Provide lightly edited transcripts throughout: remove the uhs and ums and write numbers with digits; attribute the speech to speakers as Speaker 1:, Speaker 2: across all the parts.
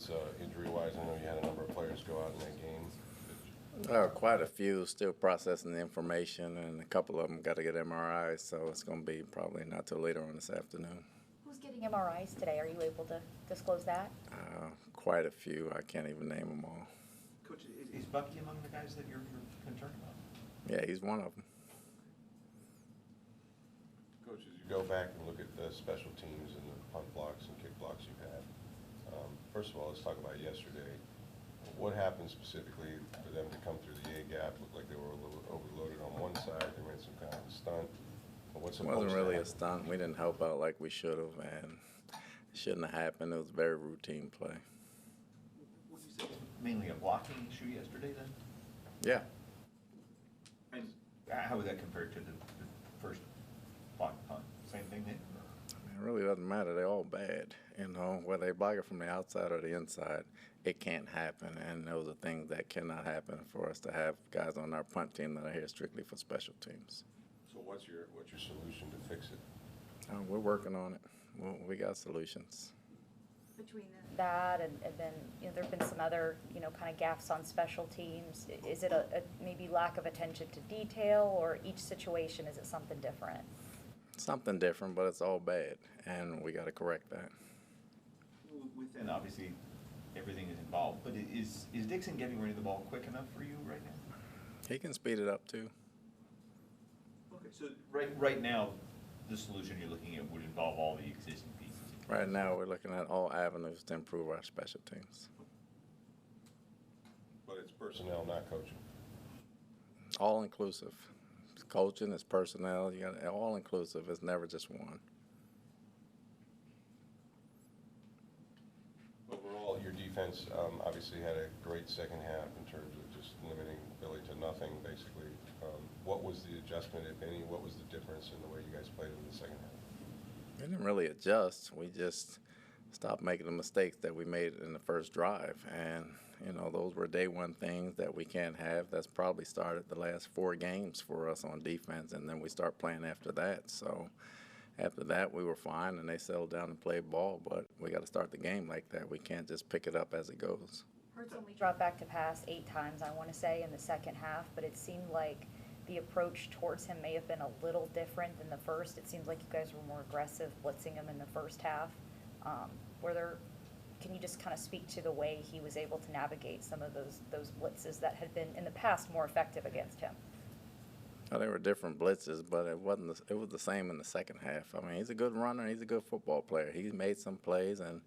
Speaker 1: difference injury-wise? I know you had a number of players go out in that game.
Speaker 2: Quite a few still processing the information, and a couple of them got to get MRIs, so it's going to be probably not till later on this afternoon.
Speaker 3: Who's getting MRIs today? Are you able to disclose that?
Speaker 2: Quite a few. I can't even name them all.
Speaker 4: Coach, is Bucky among the guys that you're concerned about?
Speaker 2: Yeah, he's one of them.
Speaker 1: Coach, as you go back and look at the special teams and the punt blocks and kick blocks you've had, first of all, let's talk about yesterday. What happened specifically for them to come through the A gap? Looked like they were a little overloaded on one side. They ran some kind of a stunt.
Speaker 2: It wasn't really a stunt. We didn't help out like we should have, and it shouldn't have happened. It was very routine play.
Speaker 4: Would you say it was mainly a blocking issue yesterday then?
Speaker 2: Yeah.
Speaker 4: And how would that compare to the first block punt? Same thing then?
Speaker 2: It really doesn't matter. They're all bad. You know, whether they block it from the outside or the inside, it can't happen. And those are things that cannot happen for us to have guys on our punt team that are here strictly for special teams.
Speaker 1: So what's your solution to fix it?
Speaker 2: We're working on it. We got solutions.
Speaker 3: Between that and then there have been some other kind of gaffes on special teams. Is it a maybe lack of attention to detail, or each situation is it something different?
Speaker 2: Something different, but it's all bad, and we got to correct that.
Speaker 4: Within obviously everything is involved, but is Dixon getting rid of the ball quick enough for you right now?
Speaker 2: He can speed it up too.
Speaker 4: Okay, so right now, the solution you're looking at would involve all the existing pieces.
Speaker 2: Right now, we're looking at all avenues to improve our special teams.
Speaker 1: But it's personnel, not coaching.
Speaker 2: All inclusive. It's coaching, it's personnel. You got all inclusive. It's never just one.
Speaker 1: Overall, your defense obviously had a great second half in terms of just limiting Billy to nothing, basically. What was the adjustment, if any? What was the difference in the way you guys played in the second half?
Speaker 2: We didn't really adjust. We just stopped making the mistakes that we made in the first drive. And, those were day one things that we can't have. That's probably started the last 4 games for us on defense, and then we start playing after that. So after that, we were fine, and they settled down and played ball. But we got to start the game like that. We can't just pick it up as it goes.
Speaker 3: Hurts only dropped back to pass 8 times, I want to say, in the second half, but it seemed like the approach towards him may have been a little different than the first. It seems like you guys were more aggressive blitzing him in the first half. Can you just kind of speak to the way he was able to navigate some of those blitzes that had been in the past more effective against him?
Speaker 2: Well, they were different blitzes, but it was the same in the second half. I mean, he's a good runner. He's a good football player. He made some plays, and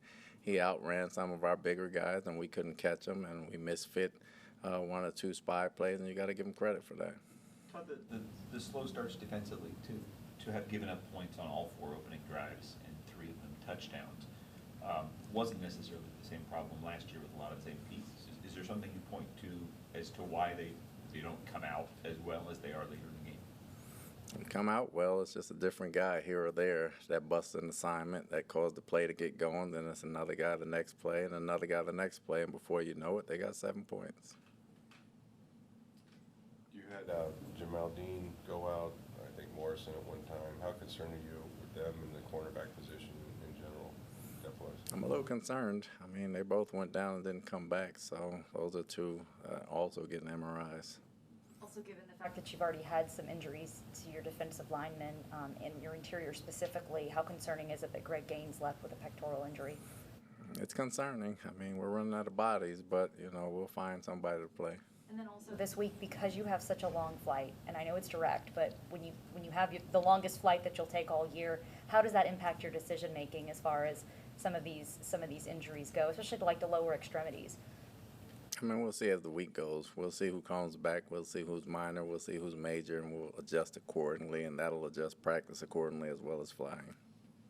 Speaker 2: he outran some of our bigger guys, and we couldn't catch him, and we misfit 1 or 2 spy plays, and you got to give him credit for that.
Speaker 4: Todd, the slow starts defensively to have given up points on all 4 opening drives and 3 of them touchdowns wasn't necessarily the same problem last year with a lot of the same pieces. Is there something you point to as to why they don't come out as well as they are later in the game?
Speaker 2: They come out well. It's just a different guy here or there that busts an assignment that caused the play to get going. Then it's another guy the next play and another guy the next play, and before you know it, they got 7 points.
Speaker 1: You had Jamal Dean go out, I think Morrison at one time. How concerned are you with them in the cornerback position in general?
Speaker 2: I'm a little concerned. I mean, they both went down and didn't come back, so those are 2 also getting MRIs.
Speaker 3: Also, given the fact that you've already had some injuries to your defensive linemen and your interior specifically, how concerning is it that Greg Gaines left with a pectoral injury?
Speaker 2: It's concerning. I mean, we're running out of bodies, but, we'll find somebody to play.
Speaker 3: And then also this week, because you have such a long flight, and I know it's direct, but when you have the longest flight that you'll take all year, how does that impact your decision making as far as some of these injuries go, especially to the lower extremities?
Speaker 2: I mean, we'll see as the week goes. We'll see who comes back. We'll see who's minor. We'll see who's major, and we'll adjust accordingly, and that'll adjust practice accordingly as well as flying.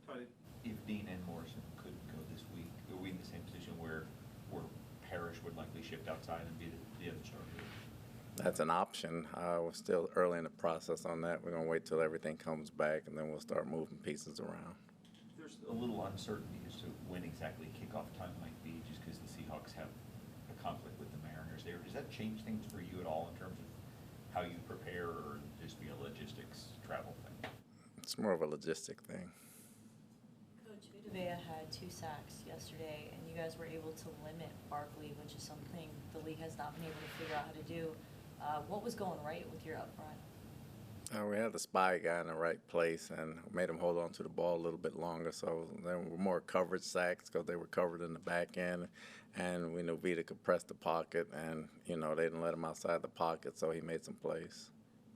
Speaker 4: Todd, if Dean and Morrison couldn't go this week, are we in the same position where Parrish would likely shift outside and be the other starter?
Speaker 2: That's an option. We're still early in the process on that. We're going to wait till everything comes back, and then we'll start moving pieces around.
Speaker 4: There's a little uncertainty as to when exactly kickoff time might be, just because the Seahawks have a conflict with the Mariners there. Does that change things for you at all in terms of how you prepare, or just be a logistics travel thing?
Speaker 2: It's more of a logistic thing.
Speaker 5: Coach Vita Vea had 2 sacks yesterday, and you guys were able to limit Barkley, which is something the league has not been able to figure out how to do. What was going right with your up front?
Speaker 2: We had the spy guy in the right place and made him hold on to the ball a little bit longer. So there were more coverage sacks because they were covered in the back end. And we knew Vita could press the pocket, and, they didn't let him outside the pocket, so he made some plays.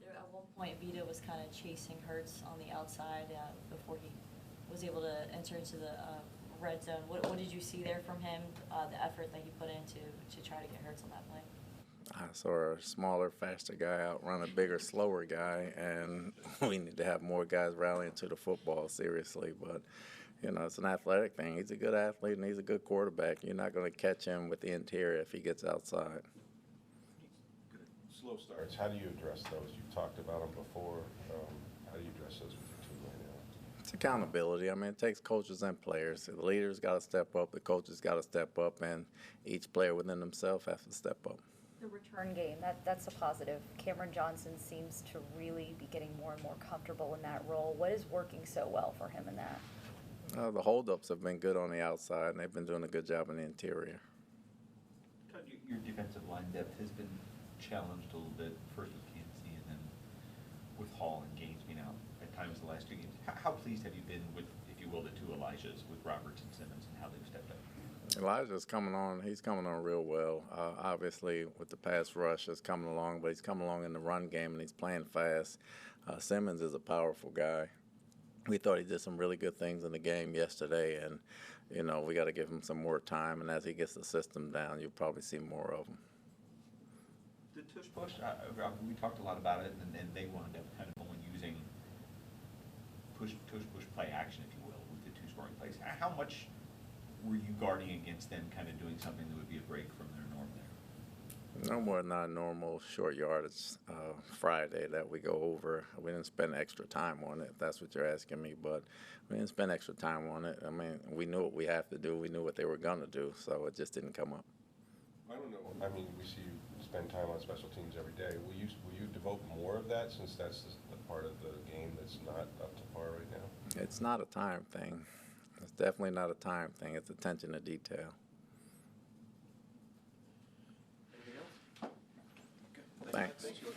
Speaker 5: At one point, Vita was kind of chasing Hurts on the outside before he was able to enter into the red zone. What did you see there from him, the effort that he put in to try to get Hurts on that play?
Speaker 2: I saw a smaller, faster guy outrun a bigger, slower guy, and we need to have more guys rallying to the football seriously. But, it's an athletic thing. He's a good athlete, and he's a good quarterback. You're not going to catch him with the interior if he gets outside.
Speaker 1: Slow starts, how do you address those? You've talked about them before. How do you address those with your team right now?
Speaker 2: It's accountability. I mean, it takes coaches and players. The leaders got to step up, the coaches got to step up, and each player within themselves has to step up.
Speaker 3: The return game, that's a positive. Cameron Johnson seems to really be getting more and more comfortable in that role. What is working so well for him in that?
Speaker 2: The holdups have been good on the outside, and they've been doing a good job in the interior.
Speaker 4: Todd, your defensive line depth has been challenged a little bit, first with Kansas and then with Hall and Gaines being out at times the last 2 games. How pleased have you been with, if you will, the 2 Elijahs, with Roberts and Simmons, and how they've stepped up?
Speaker 2: Elijah's coming on. He's coming on real well. Obviously, with the pass rush, is coming along, but he's coming along in the run game, and he's playing fast. Simmons is a powerful guy. We thought he did some really good things in the game yesterday, and, we got to give him some more time. And as he gets the system down, you'll probably see more of him.
Speaker 4: The tush push, we talked a lot about it, and then they wound up kind of only using tush push play action, if you will, with the 2 scoring plays. How much were you guarding against them kind of doing something that would be a break from their norm there?
Speaker 2: No more than our normal short yardage Friday that we go over. We didn't spend extra time on it, if that's what you're asking me, but we didn't spend extra time on it. I mean, we knew what we have to do. We knew what they were going to do, so it just didn't come up.
Speaker 1: I don't know. I mean, we see you spend time on special teams every day. Will you devote more of that, since that's the part of the game that's not up to par right now?
Speaker 2: It's not a time thing. It's definitely not a time thing. It's attention to detail.
Speaker 6: Anything else? Okay.
Speaker 2: Thanks.
Speaker 6: Thank you.